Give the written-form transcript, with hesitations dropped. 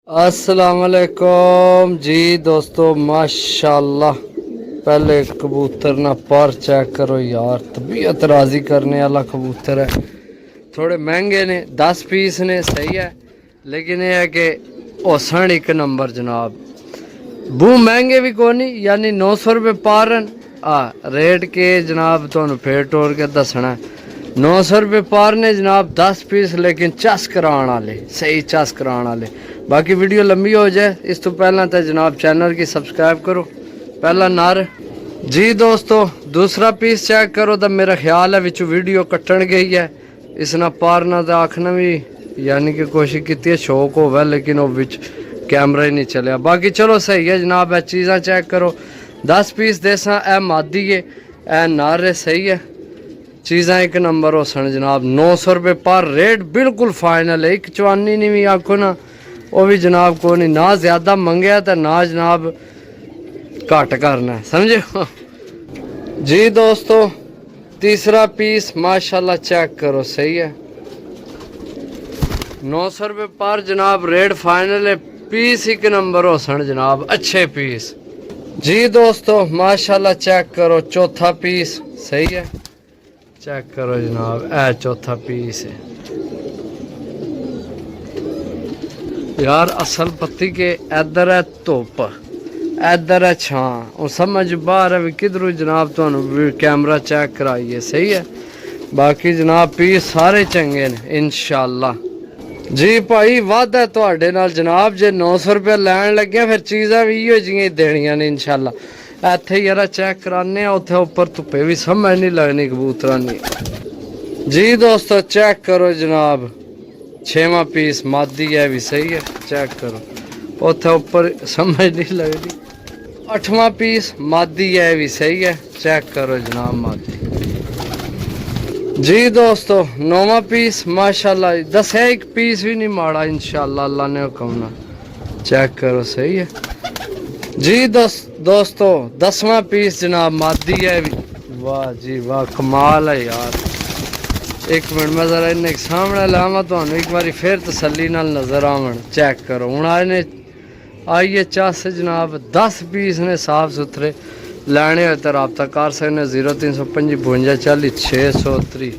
अस्सलाम वालेकुम जी दोस्तों, माशाल्लाह। पहले कबूतर ना पर चेक करो यार, तबीयत राजी करने वाला कबूतर है। थोड़े महंगे ने, 10 पीस ने, सही है, लेकिन यह है कि औसण एक नंबर जनाब। बू महंगे भी कोनी, यानी 900 रुपये पारन रेट के जनाब। तो फिर टोर के दसना 900 रुपये पार ने जनाब, 10 पीस, लेकिन चस कराने वाले, सही चस कराने वाले। बाकी वीडियो लंबी हो जाए इस तो पहला तो जनाब चैनल की सब्सक्राइब करो, पहला नर जी दोस्तों। दूसरा पीस चेक करो तो मेरा ख्याल है विच वीडियो कट्टन गई है, इसना पारना तो आखना भी यानी कि कोशिश की शौक होवे, लेकिन वो विच कैमरा ही नहीं चलिया। बाकी चलो सही है जनाब, है चीज़ा चेक करो। 10 पीस देसा, ए मादी है, ए नार है, सही है। चीज़ा एक नंबर हो सन जनाब। 900 रुपये पर रेट बिल्कुल फाइनल है। एक चवानी नहीं भी आखो ना, वो भी जनाब को नहीं, ना ज़्यादा मंगया तो ना जनाब घट करना है, समझे जी दोस्तों। तीसरा पीस माशाल्लाह चेक करो, सही है। 900 रुपये पर जनाब, रेट फाइनल है। पीस एक नंबर हो सन जनाब, अच्छे पीस जी दोस्तों, माशाल्लाह चेक करो। चौथा पीस, सही है, चेक करो जनाब, ए चौथा पीस है यार। असल पत्ती के इधर है धुप, इधर है छां, और समझ बाहर है भी किधरों जनाब। तो कैमरा चेक कराइए, सही है। बाकी जनाब पीस सारे चंगे ने इंशाल्लाह जी। भाई वादा है तुहाडे नाल जनाब, जे 900 रुपये लैन लगे फिर चीज़ा भी इहो जिहियां देनियां ने इंशाल्लाह। इत्थे यार चेक कराने, उत्थे उपर धुप्पे भी समझ नहीं लगनी कबूतरां दी जी दोस्तों। चेक करो जनाब, 6वां पीस मादी है भी, सही है, चेक करो, उत्थे ऊपर समझ नहीं लगती। 8वां पीस मादी है भी, सही है, चेक करो जनाब, मादी जी दोस्तोस्तों। 9वां पीस माशाल्लाह, 10 एक पीस भी नहीं माड़ा इंशाल्लाह, अल्लाह ने हुक्म ना, चेक करो, सही है जी दोस्तों। 10वां पीस जनाब मादी है भी, वाह जी वाह, कमाल है यार। एक मिनट मैं जरा इन्हें सामने लावा तो एक बार फिर तसली नाल नजर आवन, चेक करो। हूँ आए आइए चस जनाब, 10 पीस ने साफ सुथरे। लैने हो तो रबता कर सकते 0355 52 40 603।